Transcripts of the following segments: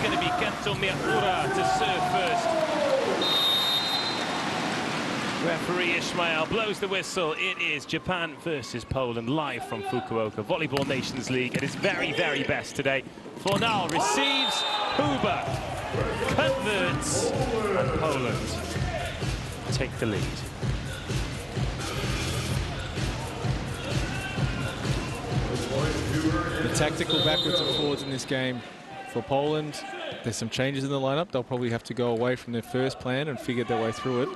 going to be Kento Miura to serve first. Referee Ishmael blows the whistle. It is Japan versus Poland, live from Fukuoka. Volleyball Nations League at its very, very best today. Fornal receives, Huber converts, and Poland take the lead. The tactical backwards and forwards in this game for Poland. There's some changes in the lineup. They'll probably have to go away from their first plan and figure their way through it.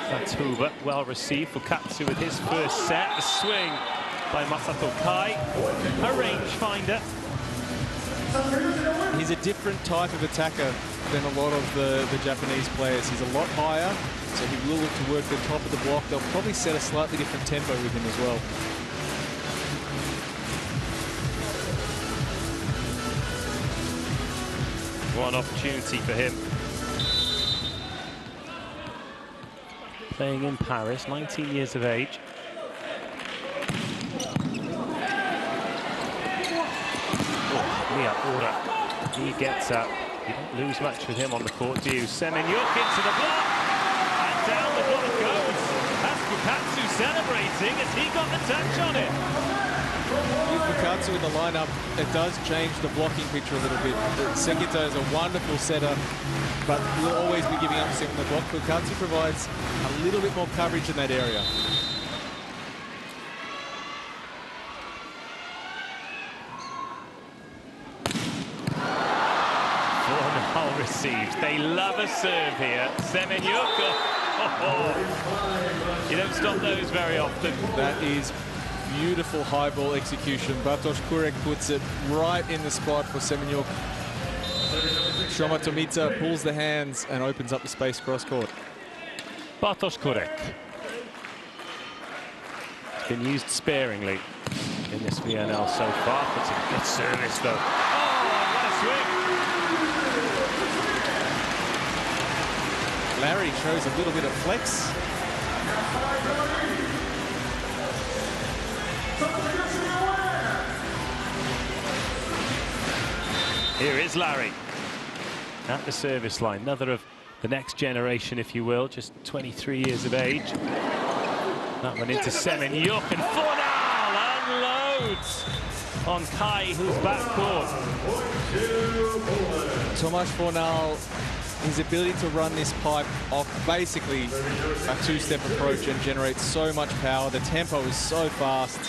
That's Huber, well received. Fukatsu with his first set. The swing by Masato Kai, a rangefinder. He's a different type of attacker than a lot of the Japanese players. He's a lot higher, so he will look to work the top of the block. They'll probably set a slightly different tempo with him as well. One opportunity for him. Playing in Paris, 19 years of age. Miura, he gets up. You don't lose much with him on the court, do you? Semenyuk into the block, and down the block goes. That's Fukatsu celebrating as he got the touch on it. With Fukatsu in the lineup, it does change the blocking picture a little bit. Sekito is a wonderful setter, but will always be giving up from the block. Fukatsu provides a little bit more coverage in that area. Fornal receives. They love a serve here. Semenyuk. You don't stop those very often. That is beautiful high ball execution. Bartosz Kurek puts it right in the spot for Semenyuk. Shoma Tomita pulls the hands and opens up the space cross court. Bartosz Kurek. It's been used sparingly in this VNL so far. Puts a good service though. Oh, what a swing! Larry shows a little bit of flex. Here is Larry at the service line. Another of the next generation, if you will, just 23 years of age. That one into Semenyuk, and Fornal unloads on Kai, who's backcourt. Tomasz Fornal, his ability to run this pipe off basically a two-step approach and generate so much power. The tempo is so fast.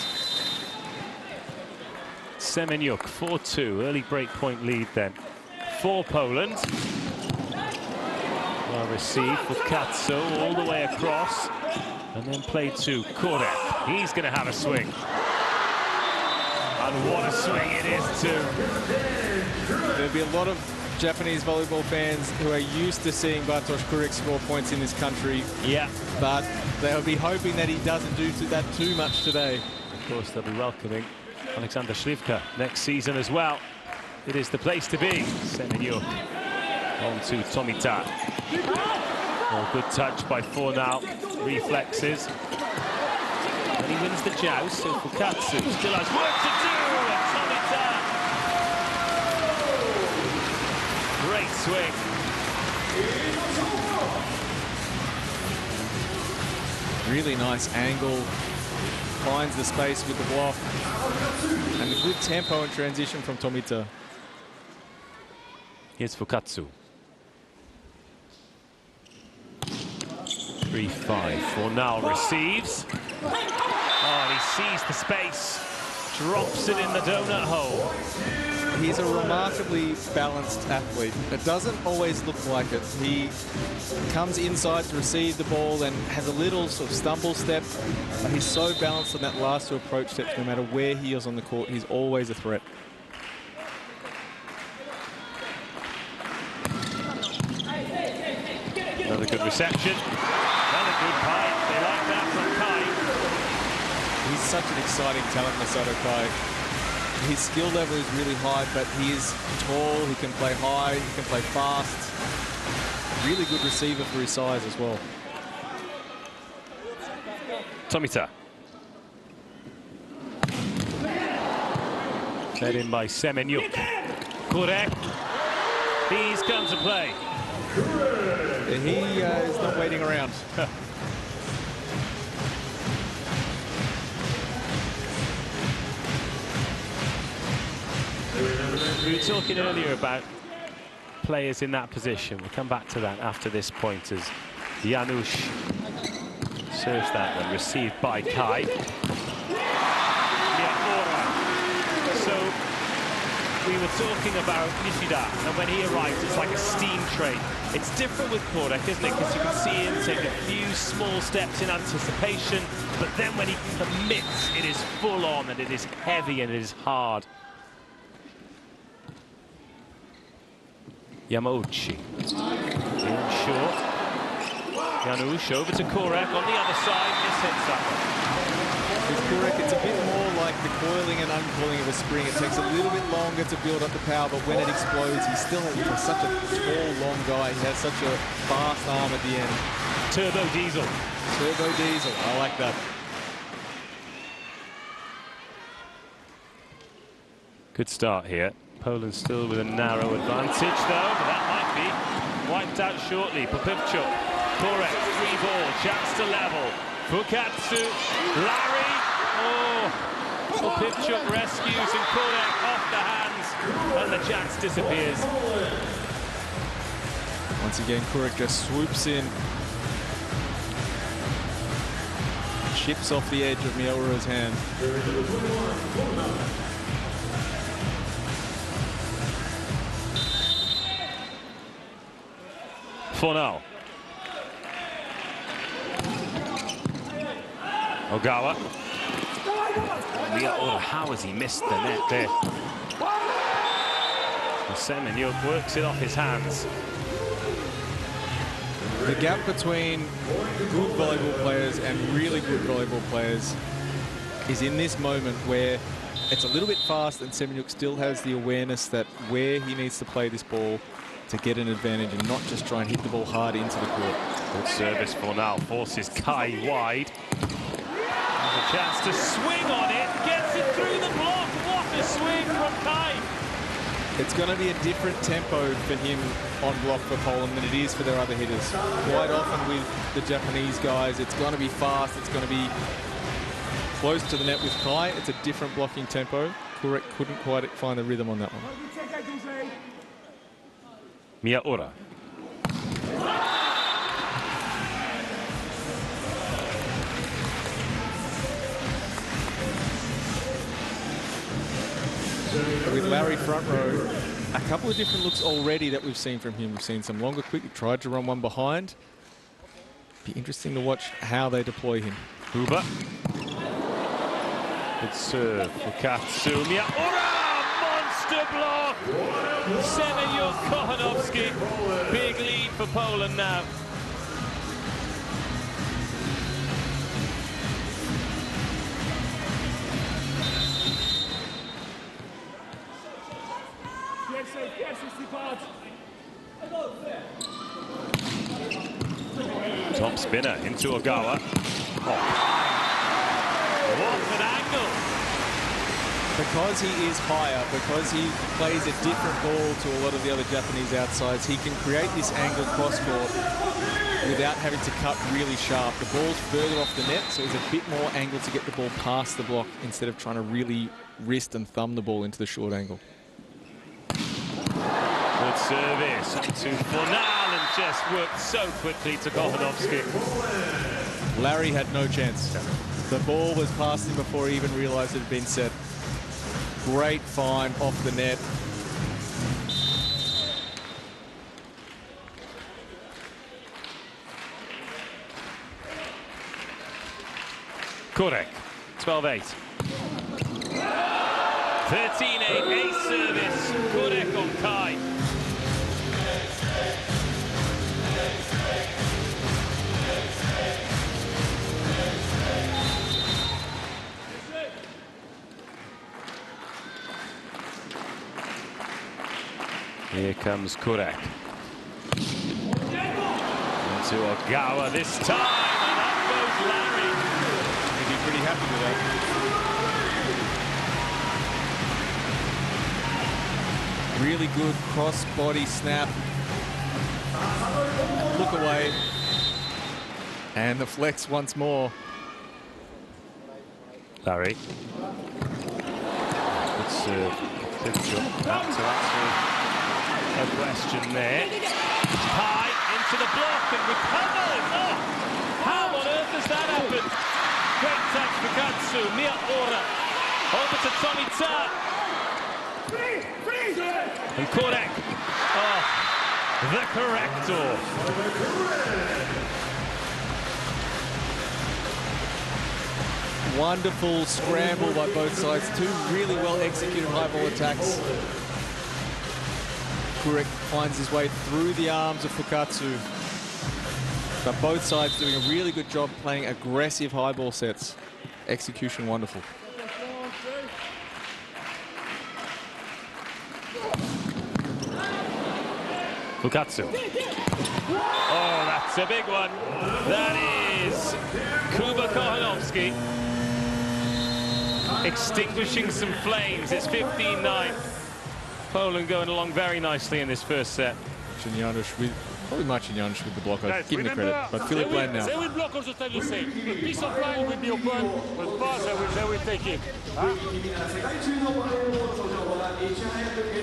Semenyuk, 4-2, early breakpoint lead then for Poland. Well received for Katsu all the way across, and then played to Kurek. He's going to have a swing. And what a swing it is too. There'll be a lot of Japanese volleyball fans who are used to seeing Bartosz Kurek score points in this country. Yeah. But they'll be hoping that he doesn't do that too much today. Of course, they'll be welcoming Alexander Śliwka next season as well. It is the place to be. Semenyuk on to Tomita. Oh, good touch by Fornal. Reflexes. And he wins the joust, so Fukatsu still has work to do. And Tomita. Great swing. Really nice angle. Finds the space with the block. And a good tempo and transition from Tomita. Here's Fukatsu. 3-5. Fornal receives. Oh, and he sees the space. Drops it in the donut hole. He's a remarkably balanced athlete. It doesn't always look like it. He comes inside to receive the ball and has a little sort of stumble step, but he's so balanced on that last two approach steps. No matter where he is on the court, he's always a threat. Another good reception. Another good pipe. They like that from Kai. He's such an exciting talent, Masato Kai. His skill level is really high, but he is tall, he can play high, he can play fast. Really good receiver for his size as well. Tomita. Led in by Semenyuk. Correct. He's come to play. He is not waiting around. We were talking earlier about players in that position. We'll come back to that after this point as Janusz serves that one, received by Kai. So we were talking about Nishida, and when he arrives, it's like a steam train. It's different with Korek, isn't it? Because you can see him take a few small steps in anticipation, but then when he commits, it is full on, and it is heavy, and it is hard. Yamauchi in short. Janusz over to Korek on the other side. This hits that one. With Korek, it's a bit more like the coiling and uncoiling of a spring. It takes a little bit longer to build up the power, but when it explodes, he's still such a tall, long guy. He has such a fast arm at the end. Turbo diesel. Turbo diesel. I like that. Good start here. Poland still with a narrow advantage, though, but that might be wiped out shortly. Popivchuk, Korek, free ball, chance to level. Fukatsu, Larry, Popivchuk rescues and Korek off the hands, and the chance disappears. Once again, Korek just swoops in. Chips off the edge of Miura's hand. For now. Ogawa. How has he missed the net there? Semenyuk works it off his hands. The gap between good volleyball players and really good volleyball players is in this moment where it's a little bit fast and Semenyuk still has the awareness that where he needs to play this ball to get an advantage and not just try and hit the ball hard into the court. Good service for now, forces Kai wide. There's a chance to swing on it, gets it through the block. What a swing from Kai. It's going to be a different tempo for him on block for Poland than it is for their other hitters. Quite often with the Japanese guys, it's going to be fast, it's going to be close to the net. With Kai, it's a different blocking tempo. Korek couldn't quite find the rhythm on that one. Miura. With Larry front row, a couple of different looks already that we've seen from him. We've seen some longer quick, he tried to run one behind. Be interesting to watch how they deploy him. Huber. Good serve for Katsu. Miura! Monster block! Semenyuk Kochanowski. Big lead for Poland now. Top spinner into Ogawa. Oh. What an angle! Because he is higher, because he plays a different ball to a lot of the other Japanese outsides, he can create this angle cross-court without having to cut really sharp. The ball's further off the net, so he's a bit more angle to get the ball past the block instead of trying to really wrist and thumb the ball into the short angle. Good service to Fornal and just worked so quickly to Kochanowski. Larry had no chance. The ball was past him before he even realized it had been set. Great find off the net. Korek, 12-8. 13-8, ace service. Korek on Kai. Here comes Korek. Into Ogawa this time, and up goes Larry. He'd be pretty happy with that. Really good cross-body snap. Look away. And the flex once more. Larry. Good serve. Good jump. Back to answer a question there. High into the block and recovers. Oh, how on earth has that happened? Great touch for Katsu. Mia Ora. Over to Tomita. And Korek. Oh, the corrector. Wonderful scramble by both sides. Two really well executed high ball attacks. Kurek finds his way through the arms of Fukatsu. But both sides doing a really good job playing aggressive high ball sets. Execution wonderful. Fukatsu. Oh, that's a big one. That is Kuba Kohanovsky extinguishing some flames. It's 15-9. Poland going along very nicely in this first set. Probably Marcinjanowicz with the block. I'll give him the credit. But Philip playing now. They will block also tell the same. The piece of line will be open, but pass they will take it. Huh?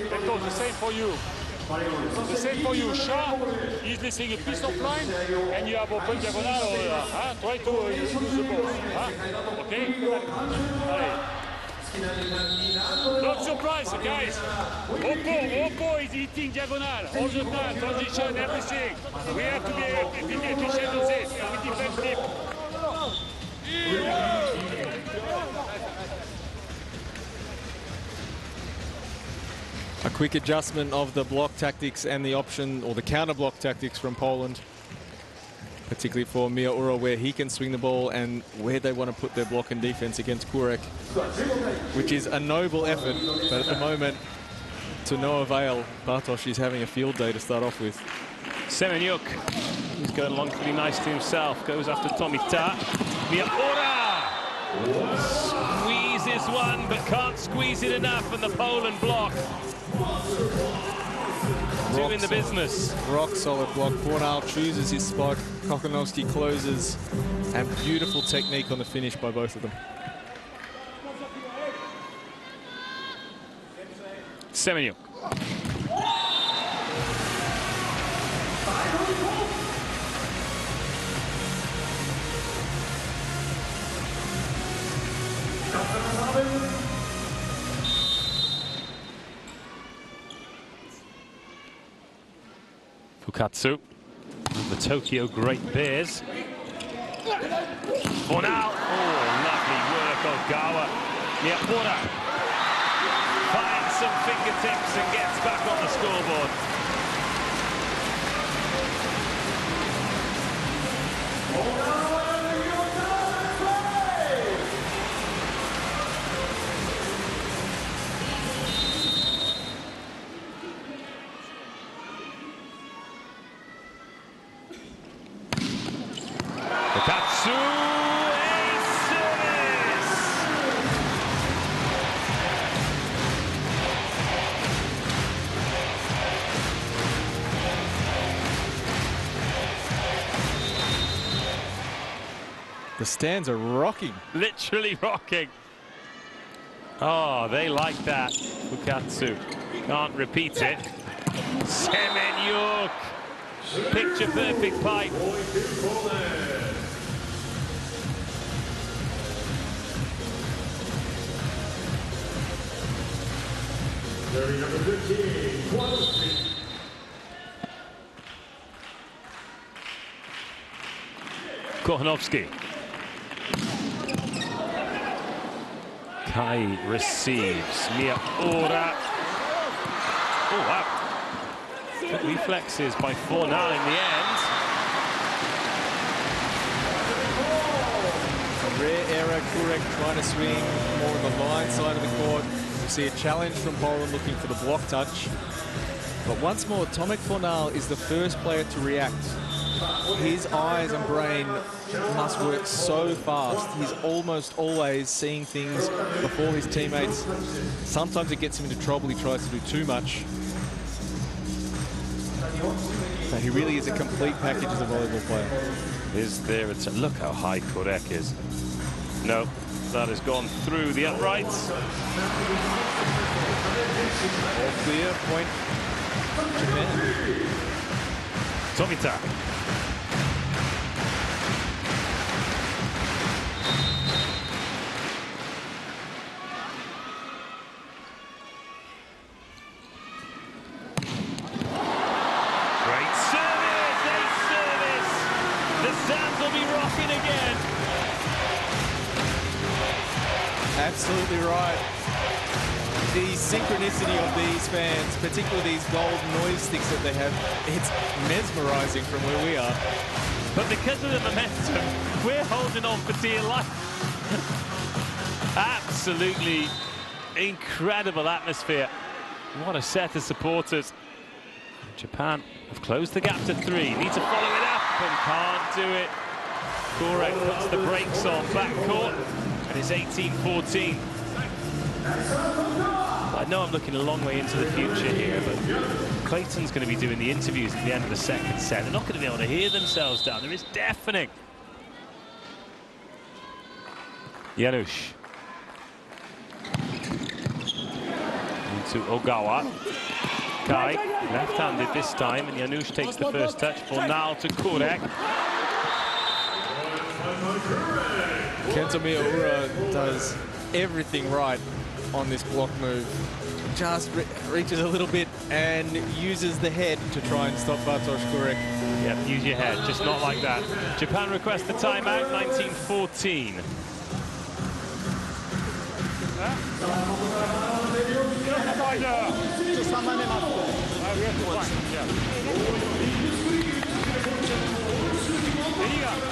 Beto, the same for you. The same for you. Shah is missing a piece of line, and you have open diagonal. Huh? Try to use the ball. Huh? Okay? Allez. Not surprised, guys. Oppo is eating diagonal all the time, transition, everything. We have to be efficient on this, and we defend deep. A quick adjustment of the block tactics and the option or the counter block tactics from Poland, particularly for Mia Ura, where he can swing the ball and where they want to put their block and defense against Kurek, which is a noble effort, but at the moment, to no avail. Bartosz is having a field day to start off with. Semenyuk, he's going along pretty nicely himself, goes after Tomita. Mia Ura squeezes one, but can't squeeze it enough, and the Poland block. Doing the business. Rock solid block. Fornal chooses his spot. Kokonowski closes. And beautiful technique on the finish by both of them. Semenyuk. Fukatsu, the Tokyo Great Bears. For now, oh, lovely work, Ogawa. Miyapura finds some fingertips and gets back on the scoreboard. Fukatsu, a service! The stands are rocking. Literally rocking. Oh, they like that. Fukatsu can't repeat it. Semenyuk, picture perfect pipe. Number 15, Kochanovsky. Kai receives. Mia Ora. Oh, wow. Good reflexes by Fornal in the end. A rare error. Kurek trying to swing more on the line side of the court. We see a challenge from Poland looking for the block touch. But once more, Tomek Fornal is the first player to react. His eyes and brain must work so fast. He's almost always seeing things before his teammates. Sometimes it gets him into trouble. He tries to do too much. But he really is a complete package as a volleyball player. Is there a look how high Korek is. No, that has gone through the uprights. All clear, point Japan. Tomita. Great service, ace service. The stands will be rocking again. Absolutely right. The synchronicity of these fans, particularly these gold noise sticks that they have, it's mesmerizing from where we are. But because of the momentum, we're holding on for dear life. Absolutely incredible atmosphere. What a set of supporters. Japan have closed the gap to 3. Need to follow it up and can't do it. Korek puts the brakes on backcourt and it's 18-14. I know I'm looking a long way into the future here, but Clayton's going to be doing the interviews at the end of the second set. They're not going to be able to hear themselves down there. It's deafening. Janusz. Into Ogawa. Kai, left-handed this time, and Janusz takes the first touch. Volleyball to Korek. Kento Miyaura does everything right on this block move. Just reaches a little bit and uses the head to try and stop Bartosz Korek. Yeah, use your head, just not like that. Japan requests the timeout, 19-14.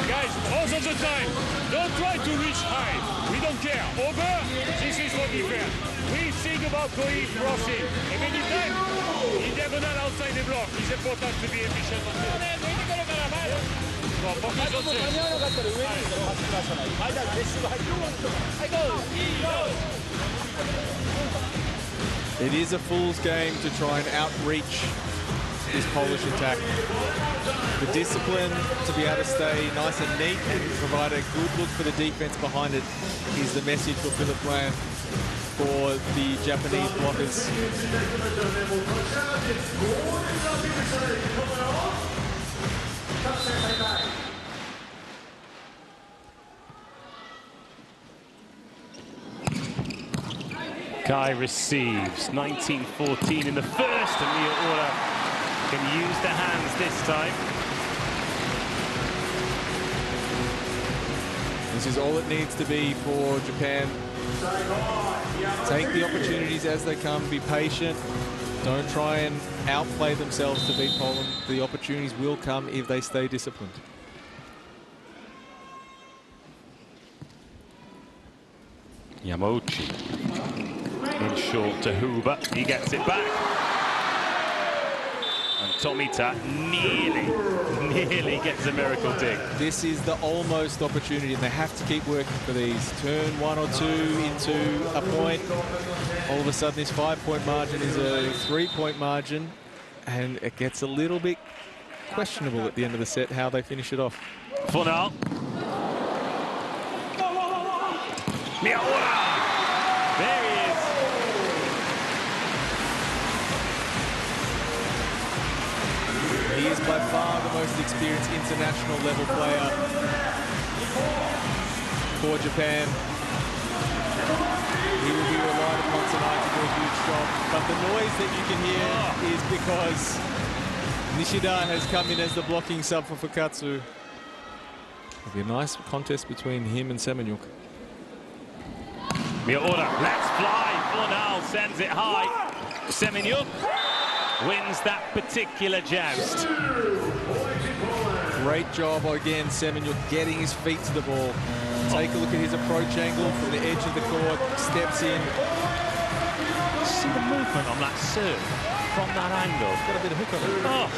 Guys, all of the time, don't try to reach high. We don't care. Over, this is for defense. We think about going crossing. And anytime, in diagonal outside the block, it's important to be efficient on this. So focus on this. It is a fool's game to try and outreach this Polish attack. The discipline to be able to stay nice and neat and provide a good look for the defense behind it is the message for Philip Bland for the Japanese blockers. Kai receives 19-14 in the first, and Miyaura can use the hands this time. This is all it needs to be for Japan. Take the opportunities as they come, be patient. Don't try and outplay themselves to beat Poland. The opportunities will come if they stay disciplined. Yamauchi in short to Huber. He gets it back. And Tomita nearly gets a miracle dig. This is the almost opportunity, and they have to keep working for these. Turn 1 or 2 into a point. All of a sudden, this 5-point margin is a 3-point margin, and it gets a little bit questionable at the end of the set how they finish it off. For now. Miyaura! There he is. He is by far the most experienced international level player for Japan. He will be relied upon tonight to do a huge job. But the noise that you can hear is because Nishida has come in as the blocking sub for Fukatsu. It'll be a nice contest between him and Semenyuk. Miyaura, let's fly. Volleyball sends it high. Semenyuk wins that particular joust. Great job again, Semenyuk getting his feet to the ball. Take a look at his approach angle from the edge of the court, steps in. See the movement on that serve from that angle. Got a bit of hook on it. Oh.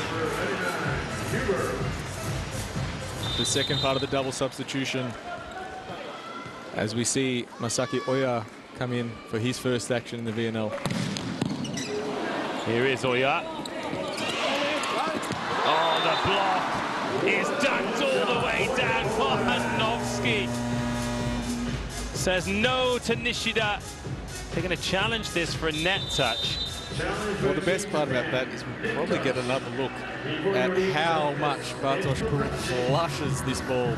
The second part of the double substitution, as we see Masaki Oya come in for his first action in the VNL. Here is Oya. Oh, the block is dunked all the way down. Kohanovsky says no to Nishida. They're going to challenge this for a net touch. Well, the best part about that is we'll probably get another look at how much Bartosz Kurek flushes this ball.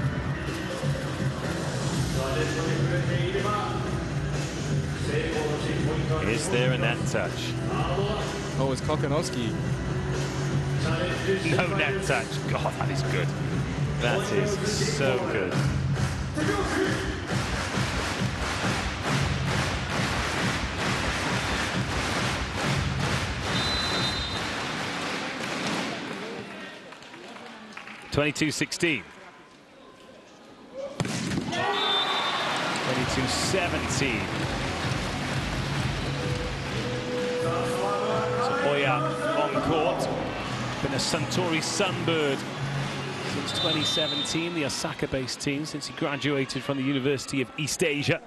Is there a net touch? Oh, it's Kohanovsky. No net touch. God, that is good. That is so good. (22-16). 22-17. So Oya on court. Been a Suntory Sunbird since 2017, the Osaka-based team, since he graduated from the University of East Asia.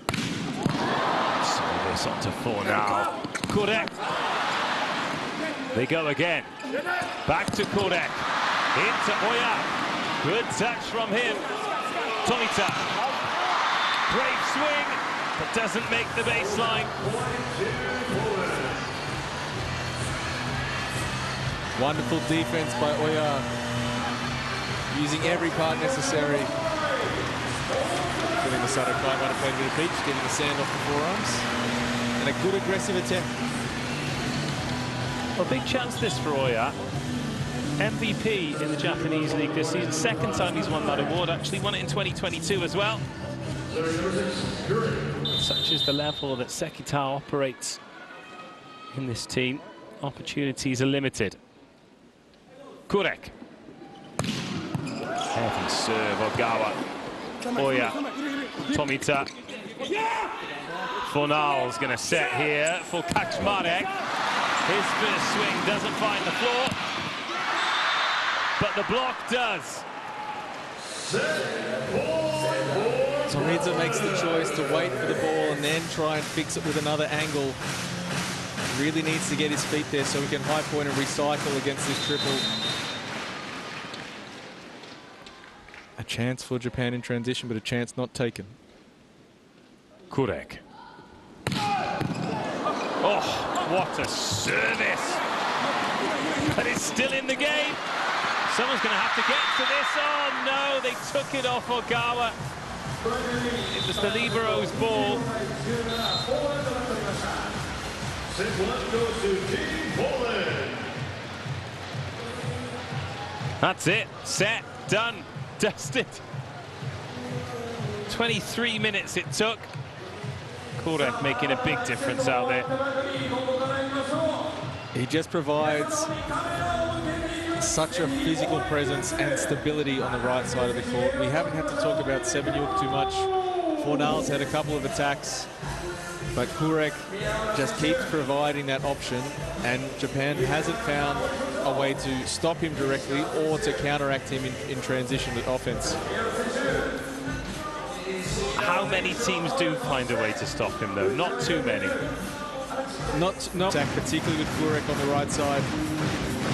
So this on to 4 now. Kurek. They go again. Back to Kurek. Into Oya. Good touch from him. Tomita. Brave swing, but doesn't make the baseline. Wonderful defense by Oya. Using every part necessary. Getting the Sadokai might have played a bit of peach, getting the sand off the forearms. And a good aggressive attempt. Well, big chance this for Oya. MVP in the Japanese league this season. Second time he's won that award. Actually won it in 2022 as well. Such is the level that Sekitao operates in this team. Opportunities are limited. Kurek. Heavy serve, Ogawa. Oya. Tomita. Fornal's going to set here for Kaczmarek. His first swing doesn't find the floor, but the block does. Tomita makes the choice to wait for the ball and then try and fix it with another angle. Really needs to get his feet there so he can high point and recycle against this triple. A chance for Japan in transition, but a chance not taken. Kurek. Oh, what a service! But it's still in the game. Someone's going to have to get to this. Oh no, they took it off Ogawa. It was the libero's ball. That's it. Set. Done. Dusted. 23 minutes it took. Kurek making a big difference out there. He just provides such a physical presence and stability on the right side of the court. We haven't had to talk about Semenyuk too much. Fornal's had a couple of attacks, but Kurek just keeps providing that option, and Japan hasn't found a way to stop him directly or to counteract him in transition with offense. How many teams do find a way to stop him, though? Not too many. Not attack, particularly with Kurek on the right side.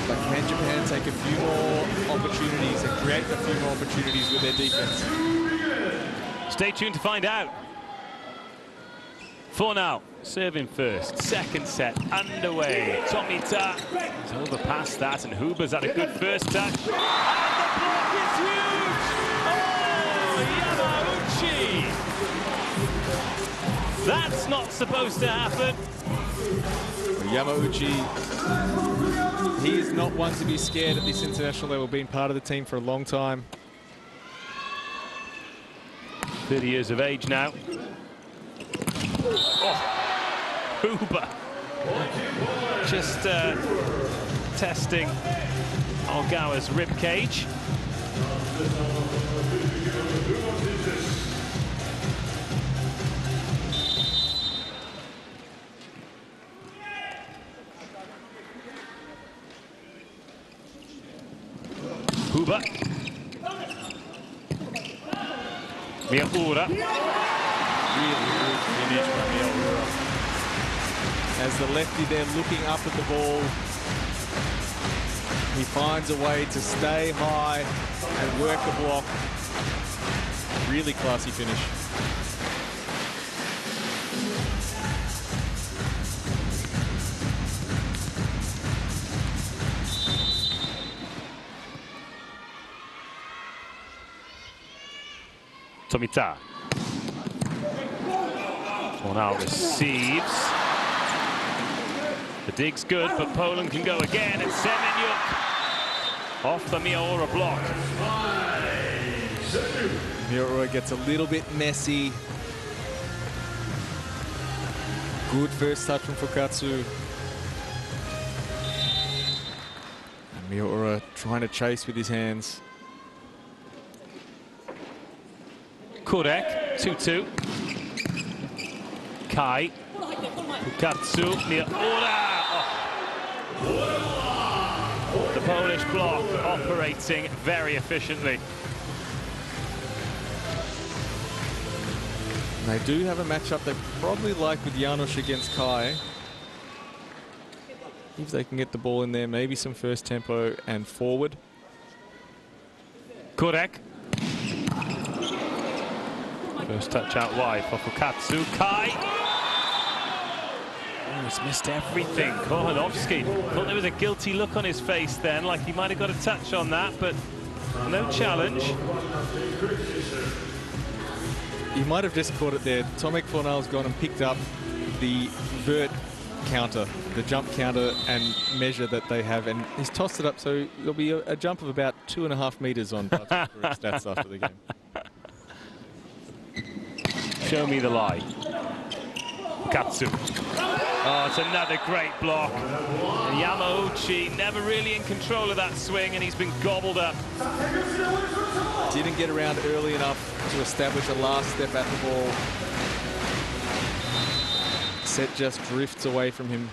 But can Japan take a few more opportunities and create a few more opportunities with their defense? Stay tuned to find out. Fornal serving first. Second set underway. Tomita is over past that, and Huber's had a good first touch. And the block is huge! Oh, Yamauchi! That's not supposed to happen. Yamauchi, he is not one to be scared at this international level, being part of the team for a long time. 30 years of age now. Oh, Huber. Just testing Ogawa's rib cage. Huber. Miyaura. Really good finish by Miyaura. As the lefty there looking up at the ball, He finds a way to stay high and work the block. Really classy finish. Tomita. Now receives. The dig's good, but Poland can go again, and Semenyuk off the Miura block. Miura gets a little bit messy. Good first touch from Fukatsu. And Miura trying to chase with his hands. Kurek, 2-2. Kai, Fukatsu, Miura. Oh. The Polish block operating very efficiently. They do have a matchup they probably like with Janusz against Kai. If they can get the ball in there, maybe some first tempo and forward. Kurek. First touch out wide for Fukatsu. Kai. Oh, he's missed everything. Kochanovski. Thought there was a guilty look on his face then, like he might have got a touch on that, but no challenge. He might have just caught it there. Tomek Fornal's gone and picked up the vert counter, the jump counter and measure that they have, and he's tossed it up, so there'll be a jump of about 2.5 meters on stats after the game. Show me the lie. Katsu. Oh, it's another great block. And Yamauchi never really in control of that swing, and he's been gobbled up. Didn't get around early enough to establish a last step at the ball. Set just drifts away from him.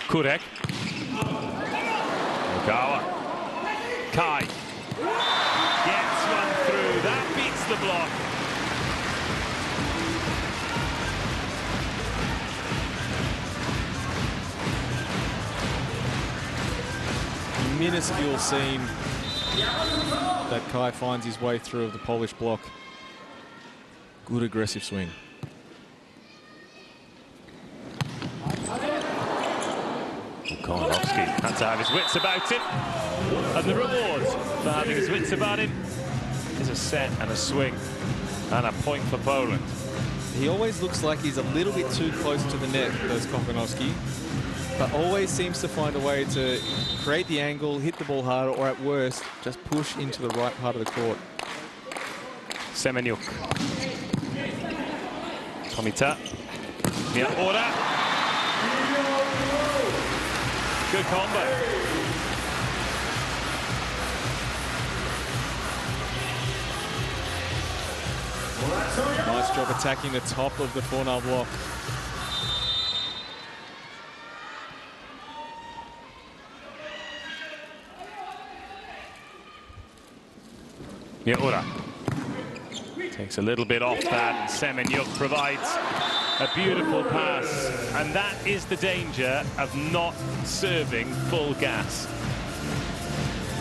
Kurek. Ogawa. Kai. Gets one through. That beats the block. Minuscule seam that Kai finds his way through of the Polish block. Good aggressive swing. Kochanovski had to have his wits about him. And the reward for having his wits about him is a set and a swing. And a point for Poland. He always looks like he's a little bit too close to the net, does Kochanovski, but always seems to find a way to create the angle, hit the ball harder, or at worst, just push into the right part of the court. Semenyuk. Tomita. Miura. Good combo. Nice job attacking the top of the Fornal block. Miura takes a little bit off that, and Semenyuk provides a beautiful pass, and that is the danger of not serving full gas.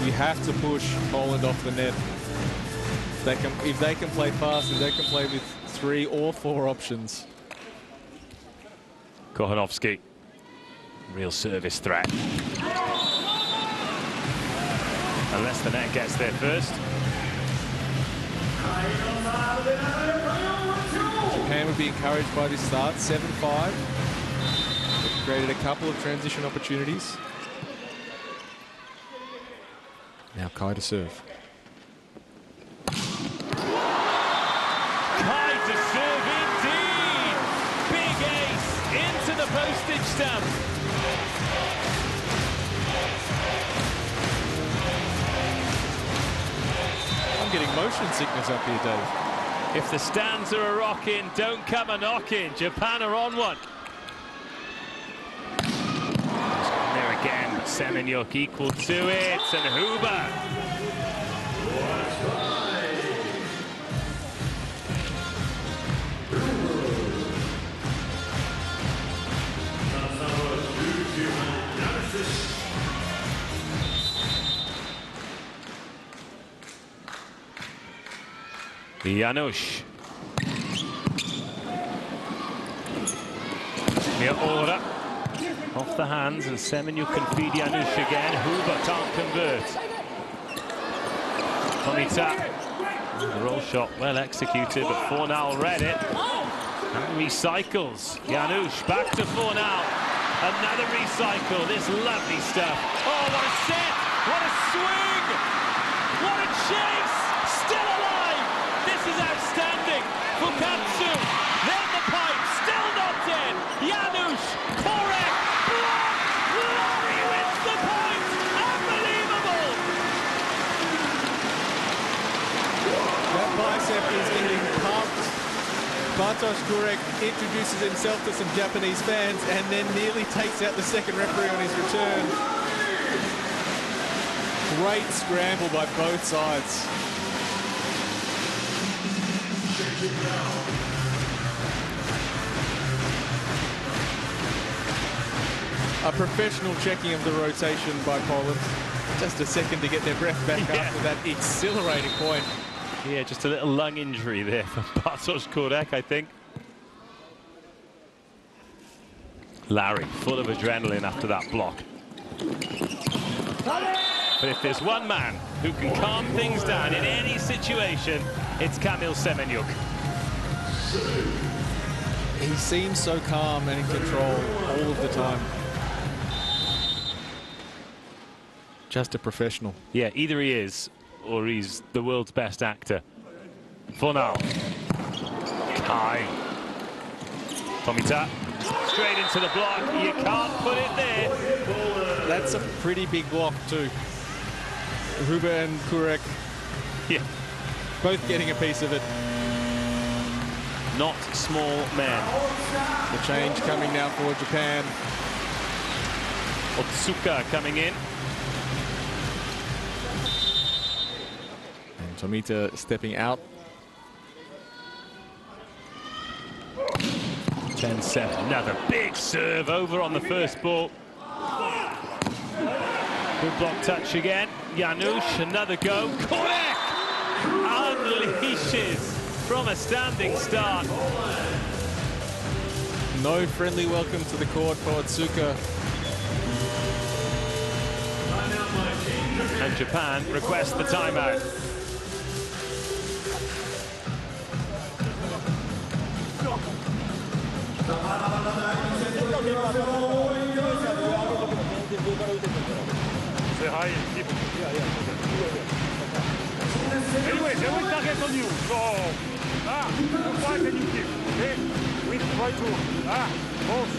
You have to push Poland off the net. If they can play fast, if they can play with 3 or 4 options. Kochanovski, real service threat. Unless the net gets there first. Japan would be encouraged by this start, 7-5. They've created a couple of transition opportunities. Now Kai to serve. Kai to serve indeed! Big ace into the postage stamp. I'm getting motion sickness up here, Dave. If the stands are a-rocking, don't come a-knocking. Japan are on one. There again, but Semenyuk equal to it, and Huber. Janusz. Miaora. Off the hands, and Semenyuk can feed Janusz again. Huber can't convert. Tomita. The roll shot well executed, but Fornal read it. And recycles. Janusz back to Fornal. Another recycle. This lovely stuff. Oh, what a set! What a swing! What a chase! Still alive! This is outstanding. Fukatsu. Then the pipe. Still not in. Janusz. Correct. Block. Larry wins the point. Unbelievable. That bicep is getting pumped. Bartosz Kurek introduces himself to some Japanese fans and then nearly takes out the second referee on his return. Great scramble by both sides. A professional checking of the rotation by Poland. Just a second to get their breath back after that exhilarating point. Yeah, just a little lung injury there for Bartosz Kurek, I think. Larry, full of adrenaline after that block. But if there's one man who can calm things down in any situation, it's Kamil Semenyuk. He seems so calm and in control all of the time. Just a professional. Yeah, either he is, or he's the world's best actor. Fornal. Kai. Tomita. Straight into the block. You can't put it there. That's a pretty big block too. Huber and Kurek. Yeah. Both getting a piece of it. Not small men. The change coming now for Japan. Otsuka coming in. And Tomita stepping out. 10-7. Another big serve over on the first ball. Good block touch again. Janusz, another go. Korek unleashes from a standing start. No friendly welcome to the court for Otsuka. And Japan requests the timeout. Say hi. Anyway, they will target on you. So, how far can you keep? Okay? We try to, both.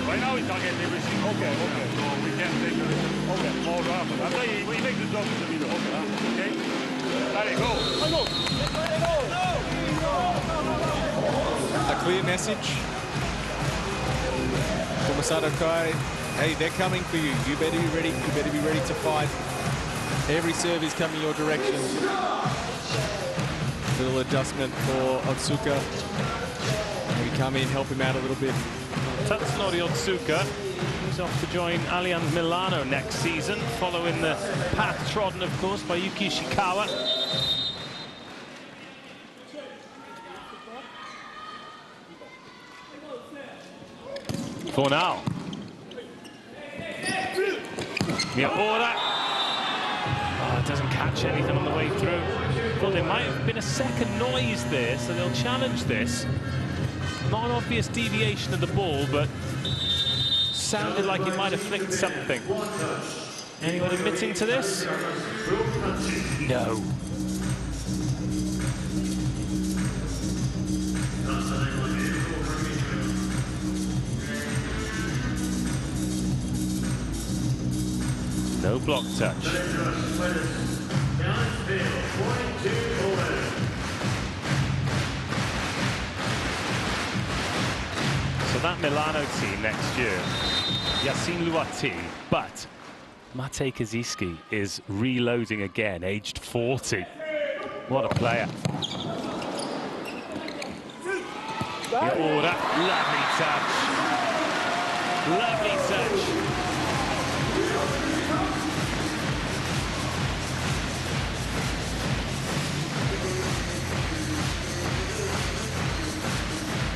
Right now we target everything. Okay. So we can take a little more rough. After we make the job in the middle. Okay? Allez, go. A clear message for Masato Kai. Hey, they're coming for you. You better be ready. You better be ready to fight. Every serve is coming your direction. Little adjustment for Otsuka. Maybe come in, help him out a little bit. Tatsunori Otsuka, who's off to join Allianz Milano next season, following the path trodden, of course, by Yuki Ishikawa. Fornal. Miaora. Oh, it doesn't catch anything on the way through. Well, there might have been a second noise there, so they'll challenge this. Not an obvious deviation of the ball, but sounded like it might have flicked something. Anyone admitting to this? No. No block touch. So that Milano team next year, Yassine Louati, but Mate Kaziski is reloading again, aged 40. What a player. Miaora, lovely touch. Lovely touch.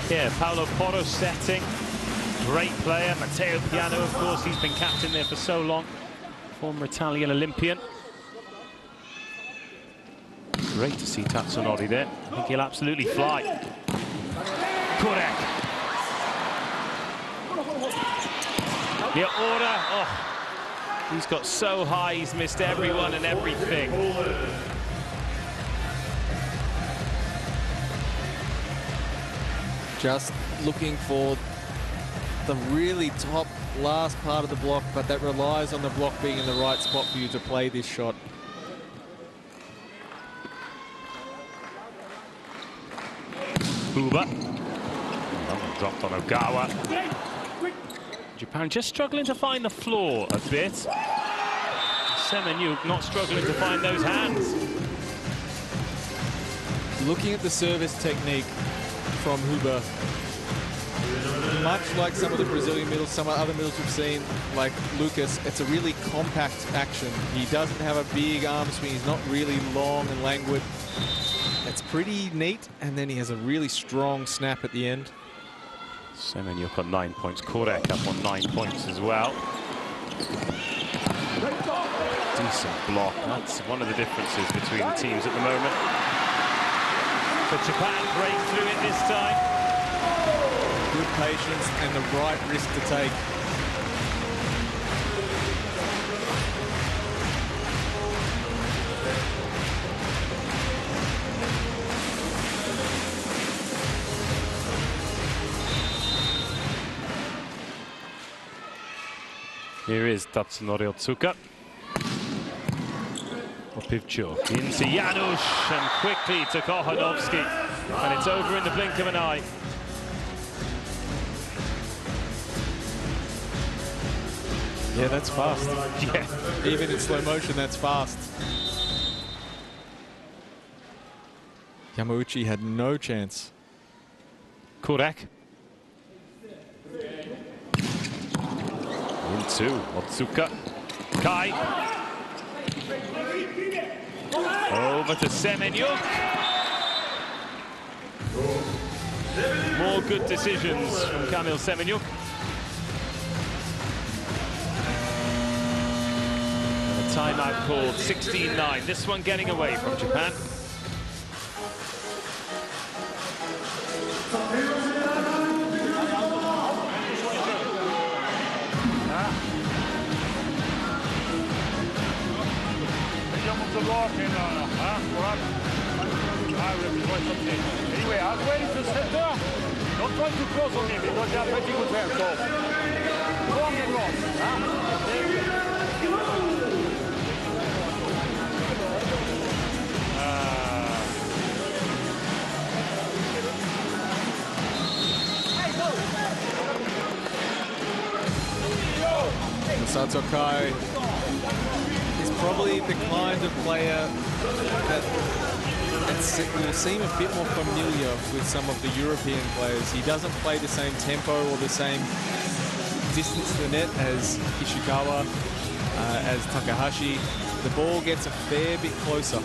Yeah, Paolo Porro setting. Great player. Matteo Piano, of course, he's been captain there for so long. Former Italian Olympian. Great to see Tatsunori there. I think he'll absolutely fly. Kurek. Ora. Oh, he's got so high, he's missed everyone and everything. Just looking for the really top last part of the block, but that relies on the block being in the right spot for you to play this shot. Uba. Dropped on Ogawa. Japan just struggling to find the floor a bit. Semenyuk not struggling to find those hands. Looking at the service technique from Huber, much like some of the Brazilian middles, some other middles we've seen, like Lucas, it's a really compact action. He doesn't have a big arm swing. He's not really long and languid. It's pretty neat, and then he has a really strong snap at the end. Semenyuk on 9 points. Kurek up on 9 points as well. Decent block. That's one of the differences between the teams at the moment. But Japan break through it this time. Good patience and the right risk to take. Here is Tatsunori Otsuka. Opivcho into Janusz and quickly to Kochanovski. And it's over in the blink of an eye. Yeah, that's fast. Yeah. Even in slow motion, that's fast. Yamauchi had no chance. Kurek. Into Otsuka. Kai. Over to Semenyuk. More good decisions from Kamil Semenyuk. And a timeout called 16-9. This one getting away from Japan. Anyway, I was waiting to sit there. Don't try to close on me because they are pretty good there. So, long and long. Masato Kai is probably the kind of player that will seem a bit more familiar with some of the European players. He doesn't play the same tempo or the same distance to the net as Ishikawa, as Takahashi. The ball gets a fair bit closer.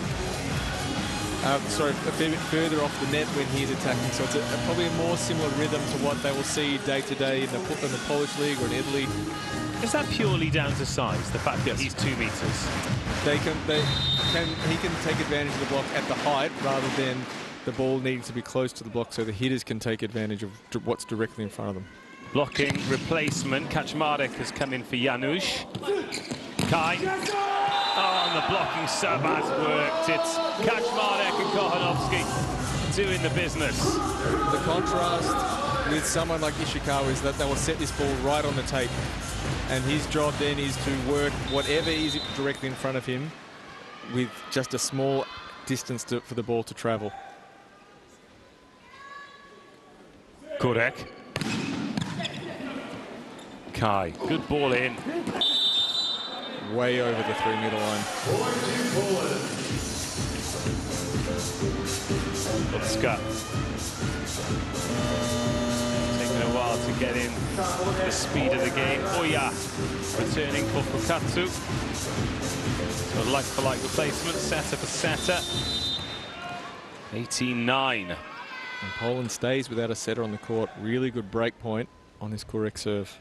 A fair bit further off the net when he's attacking. So it's probably a more similar rhythm to what they will see day to day in the Polish league or in Italy. Is that purely down to size, the fact that he's 2 meters? He can take advantage of the block at the height rather than the ball needing to be close to the block so the hitters can take advantage of what's directly in front of them. Blocking replacement. Kaczmarek has come in for Janusz. Kai. Oh, and the blocking sub has worked. It's Kaczmarek and Kochanovski doing the business. The contrast with someone like Ishikawa is that they will set this ball right on the tape. And his job then is to work whatever is directly in front of him with just a small distance for the ball to travel. Kurek. Kai, good ball in. Way over the 3-meter line. Otsuka. Taking a while to get in the speed of the game. Oya returning for Fukatsu. So like-for-like replacement, setter for setter. 18-9. And Poland stays without a setter on the court. Really good break point on this correct serve.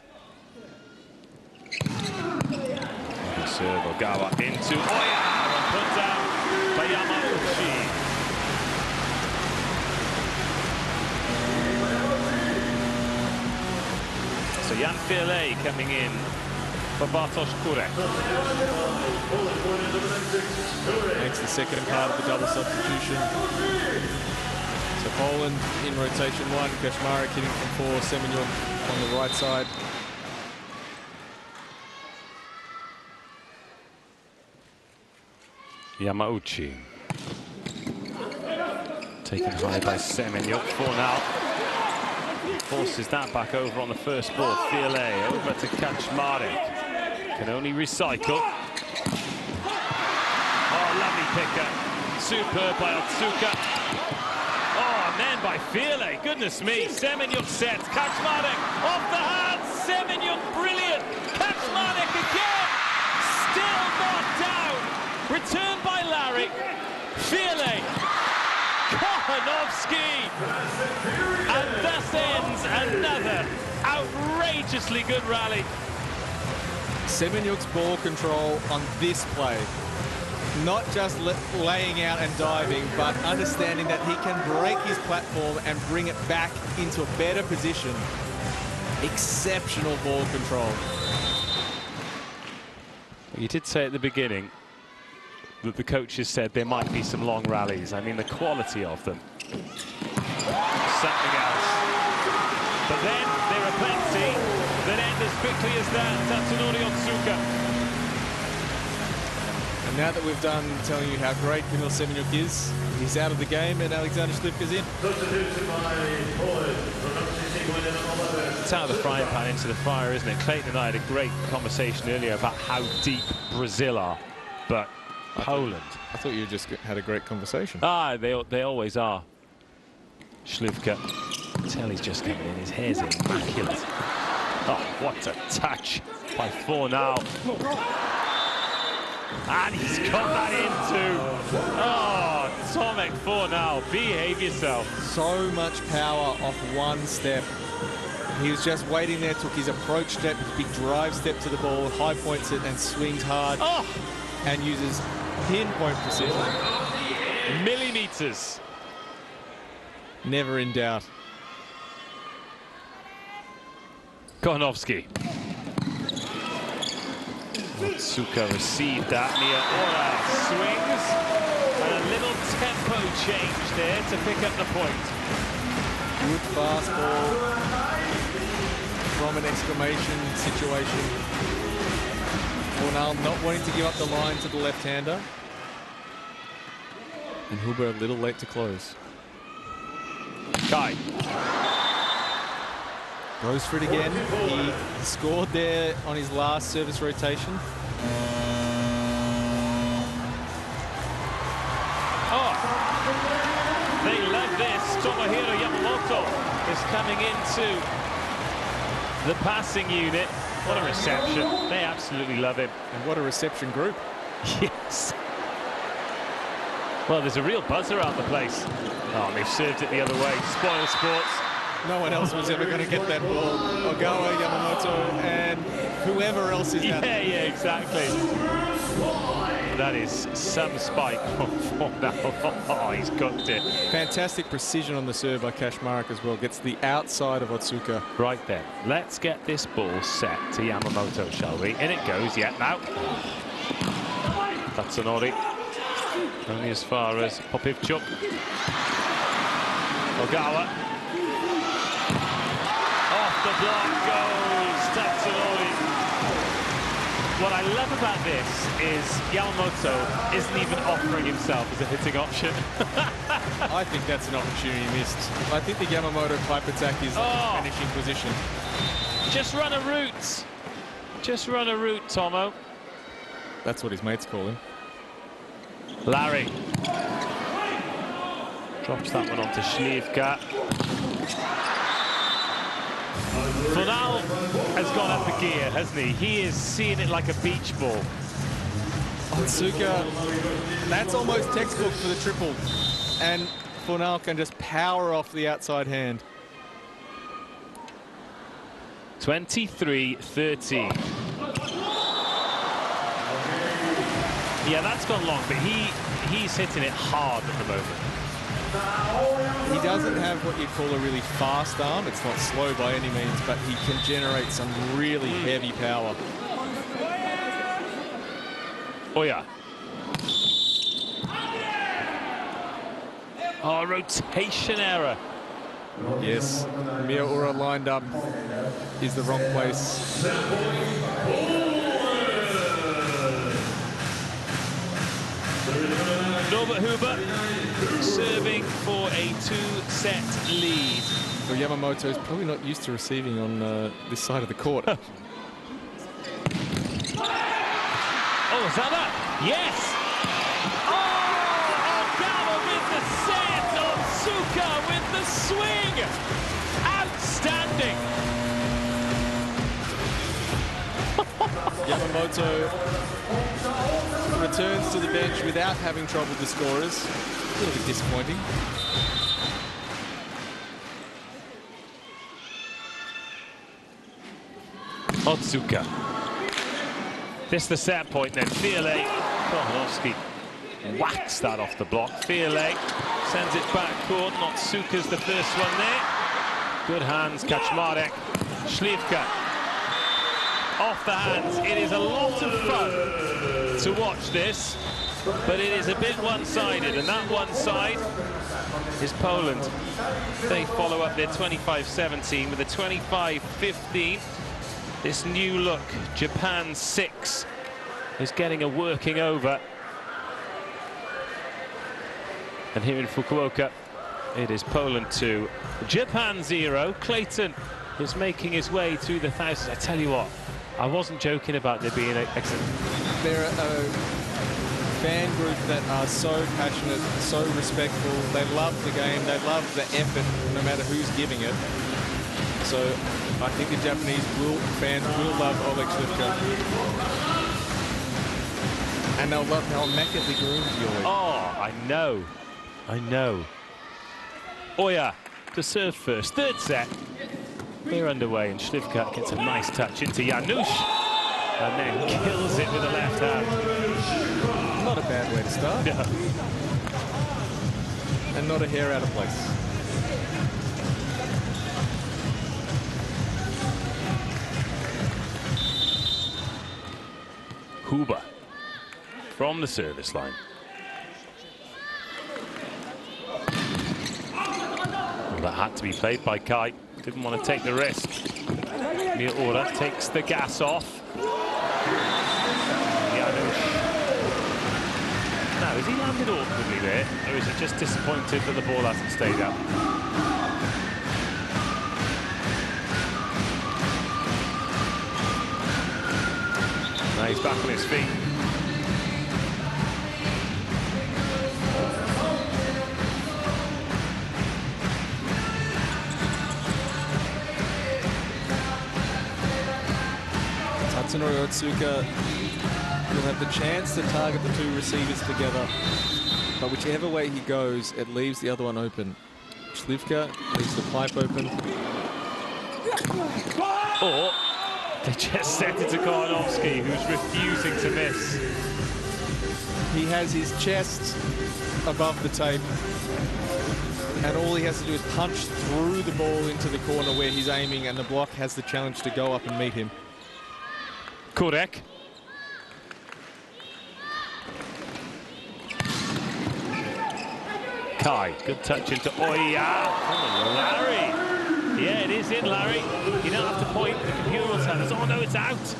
The serve, Ogawa into Oya, and put down by Yamauchi. So Jan Filet coming in for Bartosz Kurek. Makes the second part of the double substitution. So Poland in rotation 1, Kaczmarek hitting from 4, Semenyuk on the right side. Yamauchi. Taken high by Semenyuk for now. Forces that back over on the first ball. Filet over to Kaczmarek. Can only recycle. Oh, lovely picker. Superb by Otsuka. Oh, and then by Filet. Goodness me. Semenyuk sets. Kaczmarek off the hands. Semenyuk brilliant. Kaczmarek again. Still not down. Return by Larry. Filet. Kochanovsky. And thus ends another outrageously good rally. Semenyuk's ball control on this play. Not just laying out and diving, but understanding that he can break his platform and bring it back into a better position. Exceptional ball control. You did say at the beginning that the coaches said there might be some long rallies. I mean, the quality of them. Something else. But then there are plenty that end as quickly as that. Tatsunori Otsuka. And now that we've done telling you how great Kamil Semenyuk is, he's out of the game and Alexander Slivka's in. It's out of the frying pan into the fire, isn't it? Clayton and I had a great conversation earlier about how deep Brazil are, but Poland. I thought you just had a great conversation. Ah, they always are. Slivka. Tell he's just coming in. His hair's immaculate. Oh, what a touch by Fornal. And he's got that into. Oh, Tomek Fornal, behave yourself. So much power off one step. He was just waiting there, took his approach step, his big drive step to the ball, high points it and swings hard. Oh! And uses pinpoint precision. Millimeters. Never in doubt. Kochanovsky. Otsuka received that. Miyaura swings. And a little tempo change there to pick up the point. Good fast ball from an exclamation situation. Fornal not wanting to give up the line to the left-hander. And Huber a little late to close. Kai. Goes for it again. He scored there on his last service rotation. Oh, they love this. Tomohiro Yamamoto is coming into the passing unit. What a reception. They absolutely love him. And what a reception group. Yes. Well, there's a real buzz around the place. Oh, and they've served it the other way. Spoil sports. No one else was ever going to get that ball. Ogawa, Yamamoto, and whoever else is that. Yeah, exactly. That is some spike from Fornal. Oh, he's cooked it. Fantastic precision on the serve by Kaczmarek as well. Gets the outside of Otsuka. Right then, let's get this ball set to Yamamoto, shall we? In it goes, yeah, now. Tatsunori. Only as far as Popivchuk. Ogawa. Off the block goes Tatsunori. What I love about this is Yamamoto isn't even offering himself as a hitting option. I think that's an opportunity missed. I think the Yamamoto pipe attack is finishing position. Just run a route. Just run a route, Tomo. That's what his mates call him. Larry. Drops that one onto Slivka. Fornal has gone up a gear, hasn't he? He is seeing it like a beach ball. Otsuka, that's almost textbook for the triple. And Funal can just power off the outside hand. 23-13. Yeah, that's gone long, but he's hitting it hard at the moment. He doesn't have what you call a really fast arm. It's not slow by any means, but he can generate some really heavy power. Oh, yeah. Oh, rotation error. Yes, Miura lined up is the wrong place. Norbert Huber serving for a 2-set lead. So Yamamoto is probably not used to receiving on this side of the court. Oh, is that that? Yes! Oh, Ogama with the set! Otsuka with the swing! Outstanding! Yamamoto returns to the bench without having troubled the scorers. A little bit disappointing. Otsuka. This the set point then. Fiole. Kohanovsky whacks that off the block. Fiole sends it back court. Otsuka's the first one there. Good hands. Kaczmarek. Śliwka. Off the hands. It is a lot of fun to watch this, but it is a bit one-sided, and that one side is Poland. They follow up their 25-17 with a 25-15. This new look, Japan 6, is getting a working over. And here in Fukuoka, it is Poland 2, Japan 0. Clayton is making his way through the thousands. I tell you what, I wasn't joking about there being excellent. They're a fan group that are so passionate, so respectful. They love the game, they love the effort, no matter who's giving it. So I think the Japanese fans will love Oleg Śliwka. And they'll love how immaculately groomed he is. Oh, I know. I know. Oya to serve first. Third set. They're underway, and Śliwka gets a nice touch into Janusz. And then kills it with the left hand. Not a bad way to start. No. And not a hair out of place. Huber from the service line. Well, that had to be played by Kai. Didn't want to take the risk. Miura takes the gas off. Janusz. Now, has he landed awkwardly there, or is he just disappointed that the ball hasn't stayed up? Now he's back on his feet. Tatsunori Otsuka will have the chance to target the two receivers together, but whichever way he goes, it leaves the other one open. Śliwka leaves the pipe open. Or they just set it to Kohanovsky, who's refusing to miss. He has his chest above the tape, and all he has to do is punch through the ball into the corner where he's aiming, and the block has the challenge to go up and meet him. Kurek. Kai, good touch into Oya. Oh, Larry. Yeah, it is in, Larry. You don't have to point, the computer will tell us. Oh no, it's out.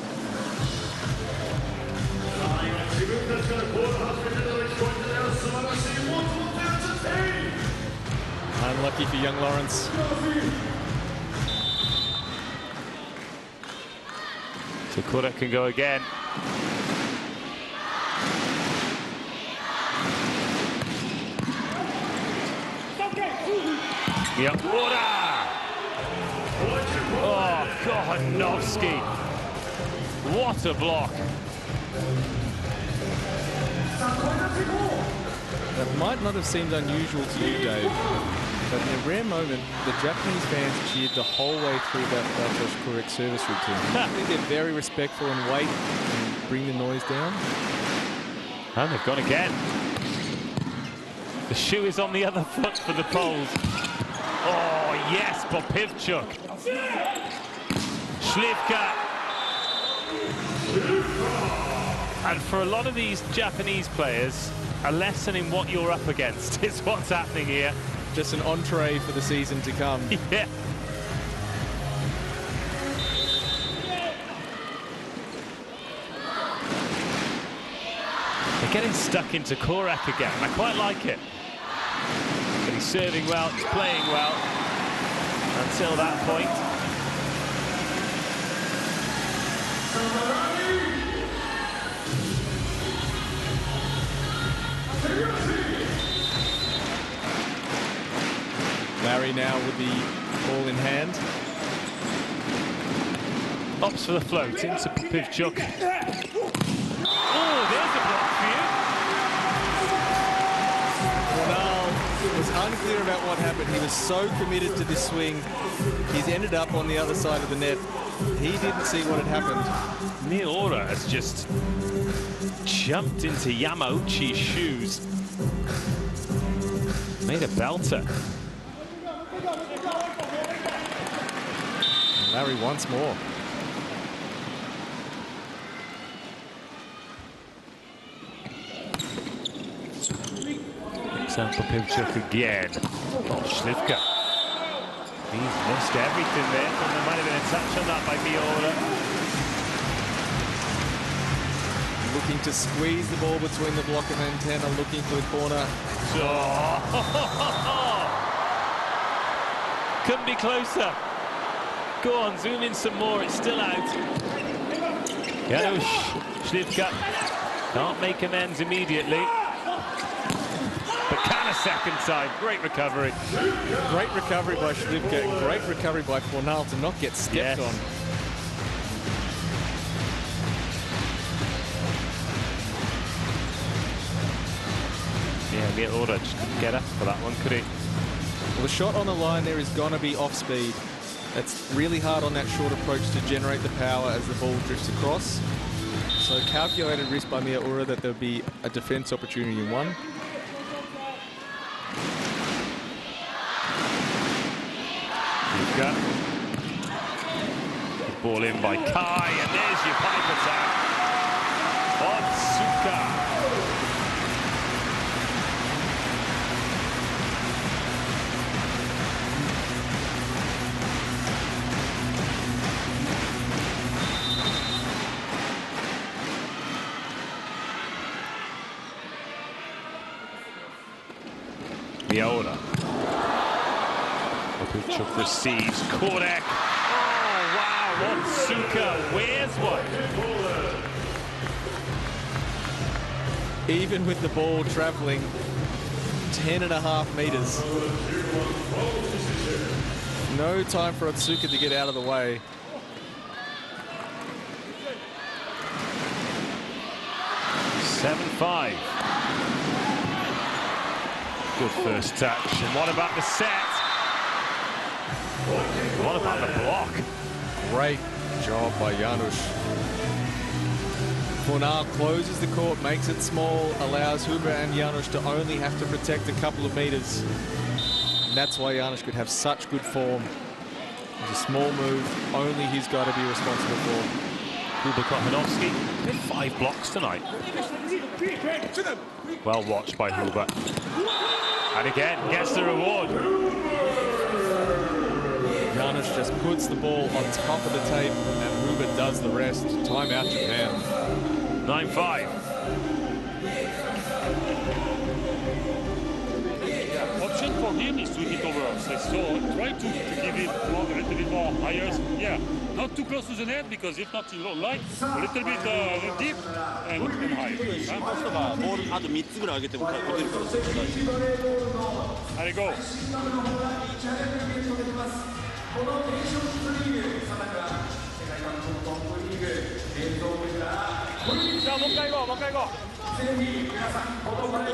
Unlucky for young Lawrence. So Kurek can go again. Yep. Oh, Kohanovsky. What a block. That might not have seemed unusual to you, Dave, but in a rare moment, the Japanese fans cheered the whole way through that Bartosz Kurek service routine. I think they're very respectful and wait and bring the noise down. And they've gone again. The shoe is on the other foot for the Poles. Oh, yes, Popivchuk. Śliwka. And for a lot of these Japanese players, a lesson in what you're up against is what's happening here. Just an entree for the season to come. Yeah. They're getting stuck into Kurek again. I quite like it. But he's serving well, he's playing well until that point. Larry now with the ball in hand. Opts for the float into Popivchuk. Oh, there's a block for you. Ronald was unclear about what happened. He was so committed to this swing. He's ended up on the other side of the net. He didn't see what had happened. Miura has just jumped into Yamauchi's shoes. Made a belter. Larry once more. Popivchuk again. Oh, Śliwka. He's missed everything there. And there might have been a touch on that by Miura. Looking to squeeze the ball between the block and antenna, looking for the corner. Oh. Couldn't be closer. Go on, zoom in some more. It's still out. Janusz Śliwka can't make amends immediately. But can a second time. Great recovery. Great recovery by Śliwka and great recovery by Fornal to not get stepped on. Yeah, Miura just couldn't get up for that one, could he? Well, the shot on the line there is going to be off speed. It's really hard on that short approach to generate the power as the ball drifts across. So calculated risk by Miura that there'll be a defense opportunity in one. Ball in by Kai, and there's your pipe attack. Otsuka. Miura. Popivchuk receives. Kurek. Oh, wow. Otsuka. Where's one? Even with the ball traveling 10.5 meters. No time for Otsuka to get out of the way. (7-5). Good first touch. And what about the set? What about the block? Great job by Janusz. Fornal closes the court, makes it small, allows Huber and Janusz to only have to protect a couple of meters. And that's why Janusz could have such good form. It's a small move, only he's got to be responsible for. Huber Kochanowski did 5 blocks tonight. Well watched by Huber. And again, gets the reward. Janusz just puts the ball on top of the tape and Huber does the rest. Timeout Japan. 9-5. Option for him is to hit over us. So try to give it a little bit more higher. Yeah, not too close to the net because if not, you like a little bit deep and high. There you go.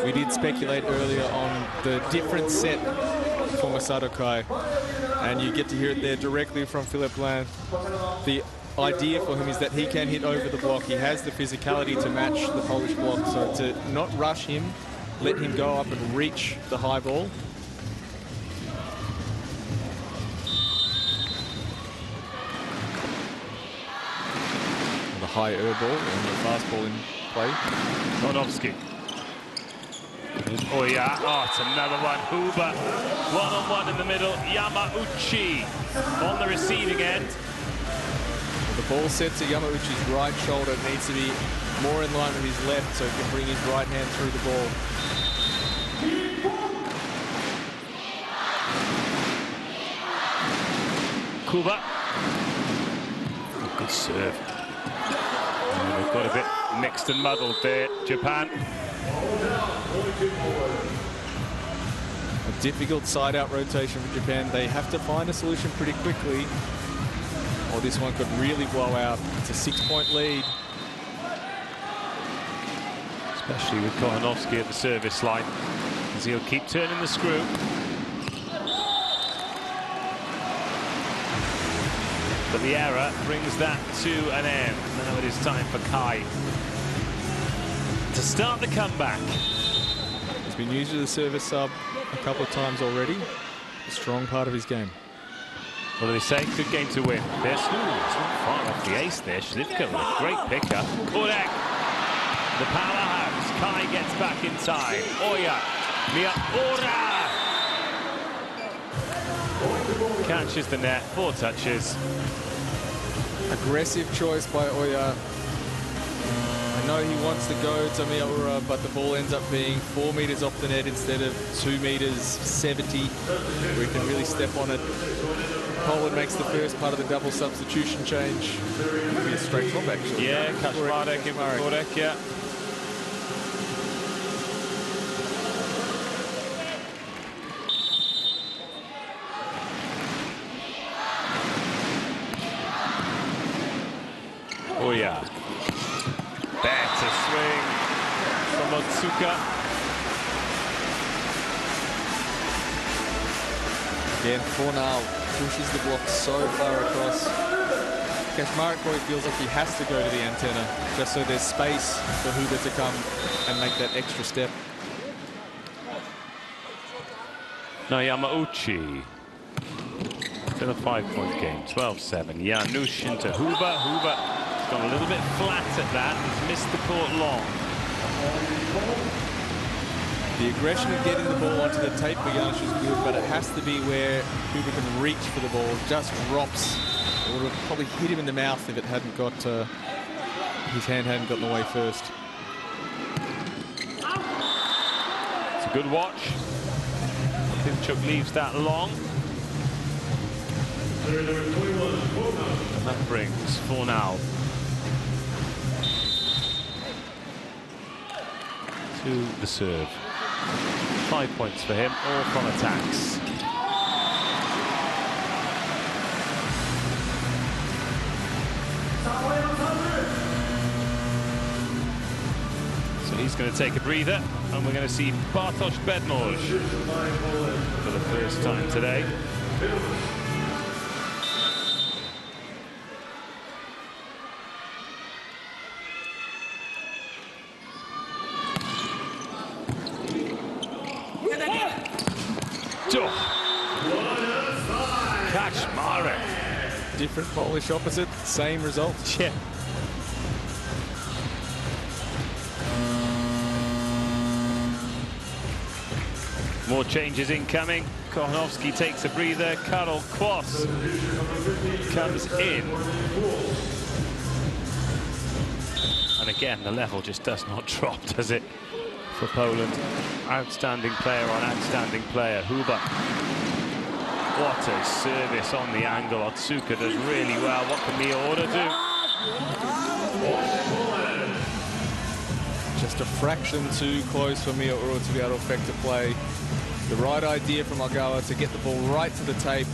We did speculate earlier on the different set for Masato Kai, and you get to hear it there directly from Philipp Lahm. The idea for him is that he can hit over the block. He has the physicality to match the Polish block, so to not rush him, let him go up and reach the high ball. The high air ball and the fast ball in play. Kornowski. Oh yeah, oh, it's another one. Huber, one-on-one in the middle. Yamauchi on the receiving end. The ball set to Yamauchi's right shoulder. It needs to be more in line with his left so he can bring his right hand through the ball. Kuba. Good serve. And they've got a bit mixed and muddled there, Japan. A difficult side-out rotation for Japan. They have to find a solution pretty quickly, or this one could really blow out. It's a 6-point lead. Especially with Kornowski at the service line, as he'll keep turning the screw. But the error brings that to an end. Now it is time for Kai to start the comeback. He's been used as a service sub a couple of times already. A strong part of his game. What do they say? Good game to win. There's it's not far off the ace there. Slivka with a great pickup. Korek, the powerhouse. Kai gets back in time. Oya, Miyaura catches the net. 4 touches. Aggressive choice by Oya. I know he wants to go to Miyaura, but the ball ends up being 4 meters off the net instead of 2 meters 70, where he can really step on it. Poland makes the first part of the double substitution change. It'll be a straight flop, actually. Yeah, Kaczmarek in Korek, yeah. Oh yeah. Better swing from Otsuka. Again, Fornal pushes the block so far across. Kaczmarek probably feels like he has to go to the antenna just so there's space for Huber to come and make that extra step. Now Yamauchi. Still a 5-point game, 12-7. Janusz into Huber. Huber gone a little bit flat at that. He's missed the court long. The aggression of getting the ball onto the tape for Janusz is good, but it has to be where Huber can reach for the ball. Just drops. It would have probably hit him in the mouth if it hadn't got his hand hadn't gotten away first. It's a good watch. Pinchuk leaves that long. And that brings Fornal to the serve. 5 points for him, all from attacks. So he's going to take a breather, and we're going to see Bartosz Bednarz for the first time today. Kaczmarek. Different Polish opposite, same result. Yeah. More changes incoming. Kornowski takes a breather. Karol Kwas comes in. And again, the level just does not drop, does it, for Poland? Outstanding player on outstanding player. Huber. What a service on the angle. Otsuka does really well. What can Miyaura do? Just a fraction too close for Miyaura to be able to affect the play. The right idea from Ogawa to get the ball right to the tape.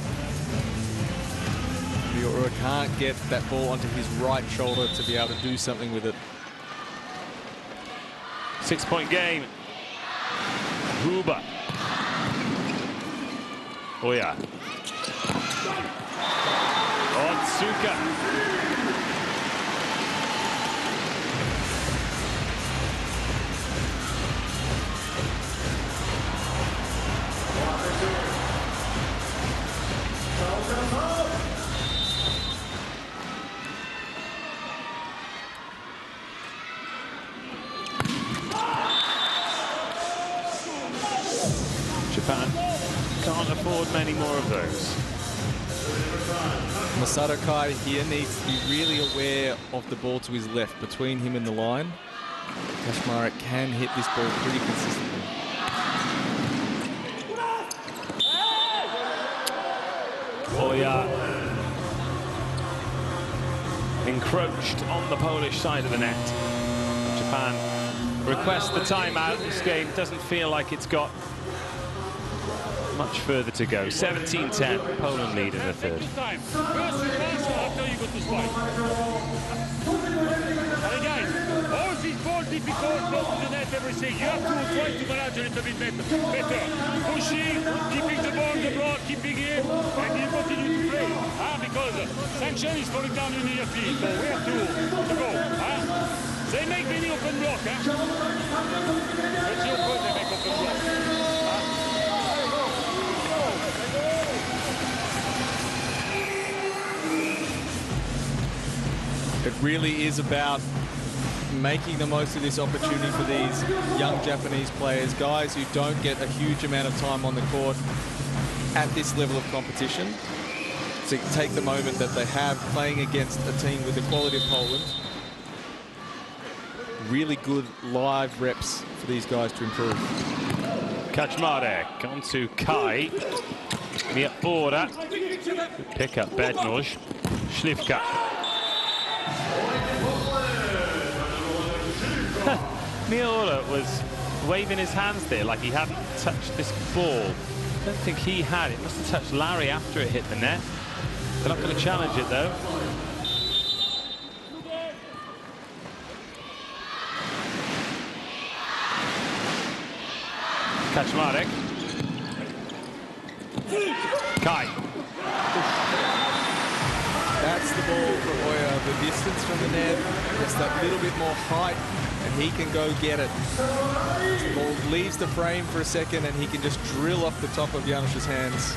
Miyaura can't get that ball onto his right shoulder to be able to do something with it. 6-point game. Huber. Oya. Otsuka. Japan can't afford many more of those. Masato Kai here needs to be really aware of the ball to his left, between him and the line. Kaczmarek can hit this ball pretty consistently. Oya encroached on the Polish side of the net. Japan requests the timeout. This game doesn't feel like it's got much further to go. 17-10, Poland lead in the third. Time. First you pass, after you go to spike. Hey guys, all these balls difficult, close to the net, everything. You have to try to manage a little bit better. Pushing, keeping the ball on the block, keeping it, and you continue to play. Because sanction is falling down immediately, so we have to go. They make many open block. Let's see how they make open block. It really is about making the most of this opportunity for these young Japanese players, guys who don't get a huge amount of time on the court at this level of competition. To take the moment that they have playing against a team with the quality of Poland. Really good live reps for these guys to improve. Kaczmarek on to Kai. Miura. Good pick up, Bednoj. Śliwka. Miura was waving his hands there like he hadn't touched this ball. I don't think he had. It must have touched Larry after it hit the net. They're not going to challenge it though. Kaczmarek. Kai. That's the ball for Oya. The distance from the net, just that little bit more height, and he can go get it. The ball leaves the frame for a second, and he can just drill off the top of Janusz's hands.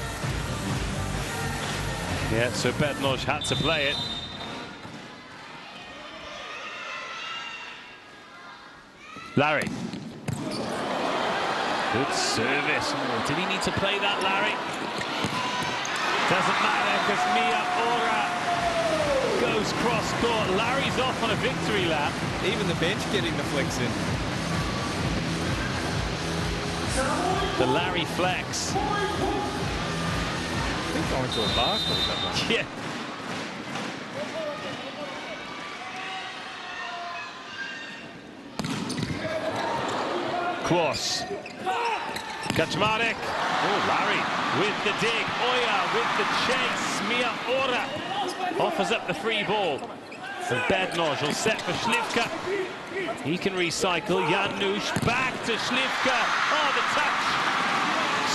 Yeah, so Bednoj had to play it. Larry. Good service. Oh, did he need to play that, Larry? Doesn't matter because Miura goes cross-court. Larry's off on a victory lap. Even the bench getting the flex in. The Larry flex. I think going to a basket or something. Yeah. Cross. Kaczmarek. Oh, Larry with the dig. Oya with the chase. Miura offers up the free ball. And Bednoj will set for Śliwka. He can recycle. Janusz back to Śliwka. Oh, the touch.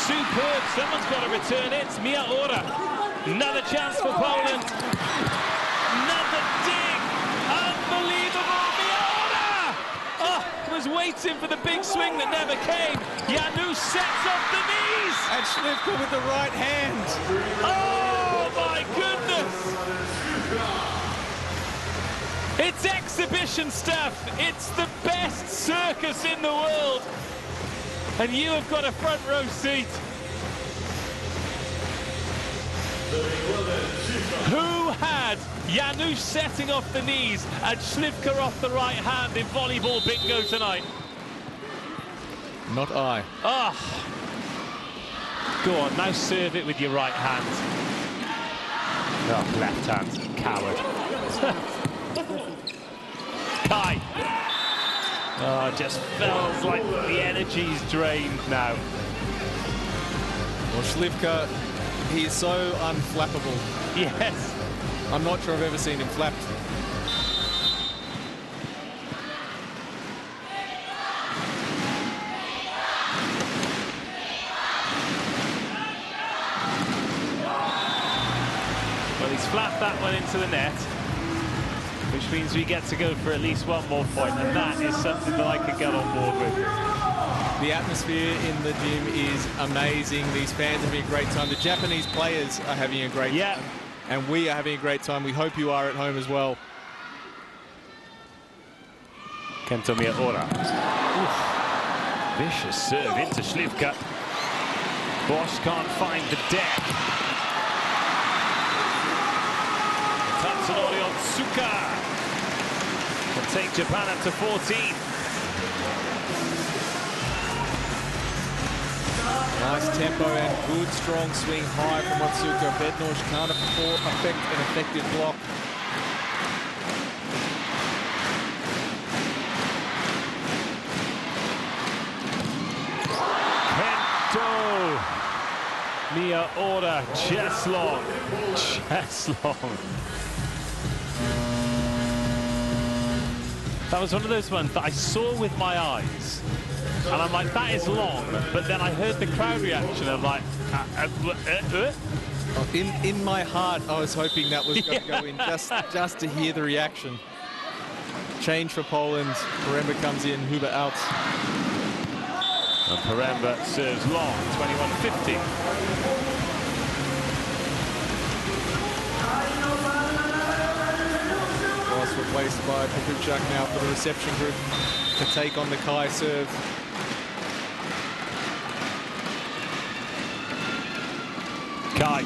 Superb. Someone's got to return it. It's Miura. Another chance for Poland. Another dig. Unbelievable. Miura. Oh, was waiting for the big swing that never came. Janusz sets off the knees. And Śliwka with the right hand. Oh, my goodness. It's exhibition stuff. It's the best circus in the world. And you have got a front row seat. Who had Janusz setting off the knees and Śliwka off the right hand in volleyball bingo tonight? Not I. Ah. Go on, now serve it with your right hand. Oh, left hand, coward. Kai. Oh, it just feels like the energy's drained now. Well, Śliwka, he is so unflappable. Yes. I'm not sure I've ever seen him flapped. flat that one into the net, which means we get to go for at least one more point, and that is something that I can get on board with. The atmosphere in the gym is amazing. These fans are having a great time. The Japanese players are having a great time. And we are having a great time. We hope you are at home as well. Kento Miyaura. Vicious serve into Slivka. Bosch can't find the deck. Tatsunori Otsuka will take Japan up to 14. Nice tempo and good strong swing high from Otsuka. Bednorz can't affect an effective block. Kento Miyaura, chest long. That was one of those ones that I saw with my eyes. And I'm like, that is long, but then I heard the crowd reaction. I'm like, In my heart, I was hoping that was going to go in just to hear the reaction. Change for Poland. Paremba comes in, Huber out. And Paremba serves long, 21-50. Was replaced by Papuchak now for the reception group to take on the Kai serve. Kai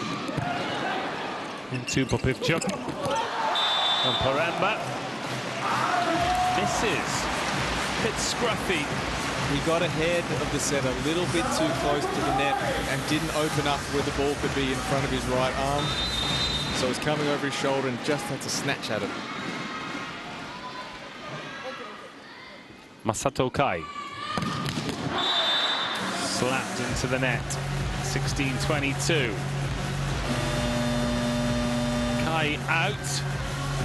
into Popivchuk, and Paremba misses. Bit scruffy. He got ahead of the set a little bit too close to the net and didn't open up where the ball could be in front of his right arm. So it was coming over his shoulder and just had to snatch at it. Masato Kai slapped into the net. 16-22. Kai out.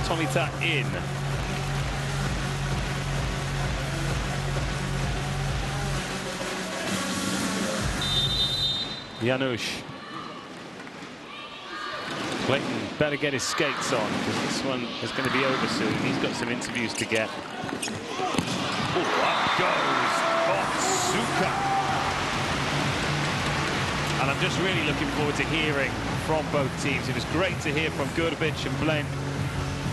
Tomita in. Janusz. Clayton better get his skates on because this one is going to be over soon. He's got some interviews to get. Oh, up goes Otsuka. And I'm just really looking forward to hearing from both teams. It was great to hear from Gurbic and Blent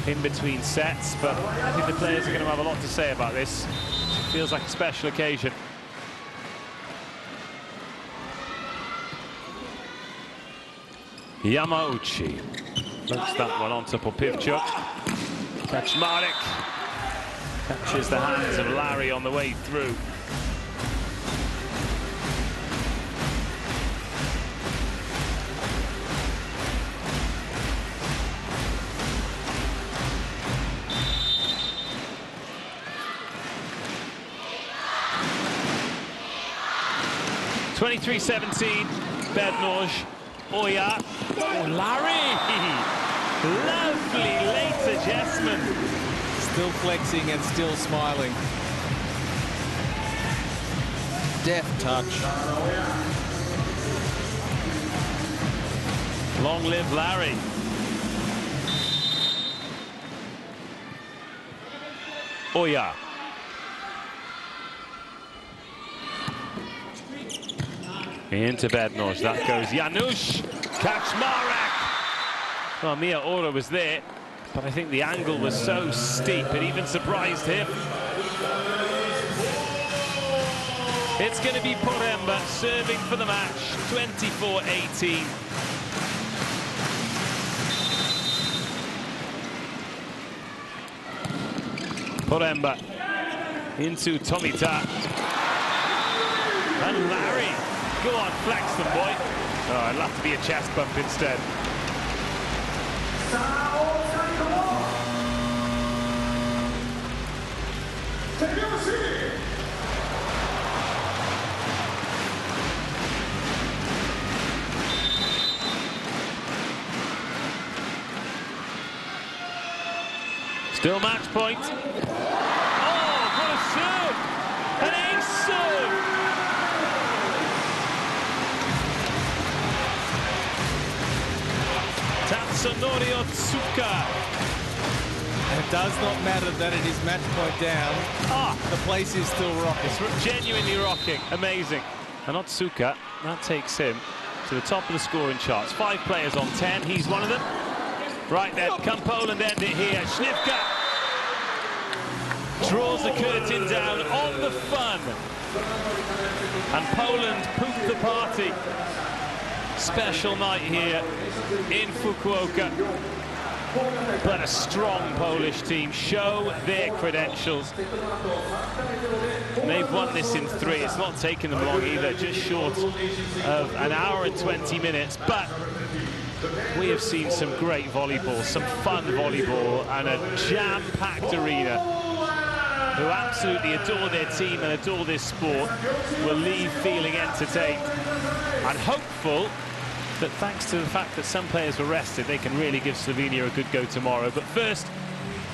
in between sets, but I think the players are going to have a lot to say about this. It feels like a special occasion. Yamauchi floats that one onto Popivchuk. Kaczmarek catches the hands of Larry on the way through. (23-17), Bednorz, Oya, oh, Larry! Lovely late adjustment. Still flexing and still smiling. Deft touch. Long live Larry. Oya. Into Bednorz, that goes Janusz, Kaczmarek. Well, Miyaura was there, but I think the angle was so steep it even surprised him. It's going to be Paremba serving for the match, 24-18. Paremba into Tomita. And Larry. Go on, flex them, boy. Oh, I'd love to be a chest bump instead. Still match point. Oh, what a serve! An ace serve! Tsunori Otsuka. And it does not matter that it is match point down. The place is still rocking. It's genuinely rocking. Amazing. And Otsuka, that takes him to the top of the scoring charts. 5 players on 10. He's one of them. Right then, can Poland end it here? Śliwka draws the curtain down on the fun. And Poland pooped the party. Special night here in Fukuoka. But a strong Polish team show their credentials. They've won this in 3. It's not taken them long either, just short of an hour and 20 minutes. But we have seen some great volleyball, some fun volleyball, and a jam-packed arena who absolutely adore their team and adore this sport will leave feeling entertained and hopeful that thanks to the fact that some players were rested, they can really give Slovenia a good go tomorrow. But first,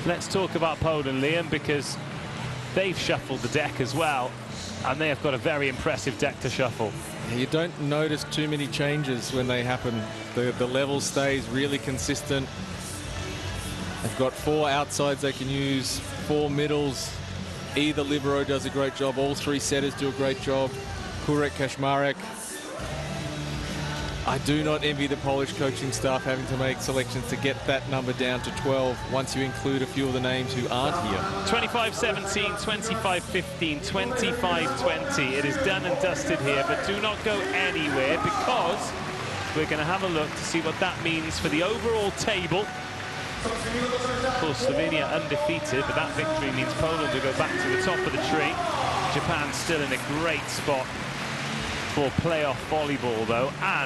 let's talk about Poland, Liam, because they've shuffled the deck as well, and they have got a very impressive deck to shuffle. You don't notice too many changes when they happen. The level stays really consistent. They've got 4 outsides they can use, 4 middles. Either libero does a great job, all 3 setters do a great job. Kurek, Kaczmarek. I do not envy the Polish coaching staff having to make selections to get that number down to 12 once you include a few of the names who aren't here. 25-17, 25-15, 25-20. It is done and dusted here, but do not go anywhere because we're going to have a look to see what that means for the overall table. Of course, Slovenia undefeated, but that victory means Poland will go back to the top of the tree. Japan still in a great spot for playoff volleyball, though. And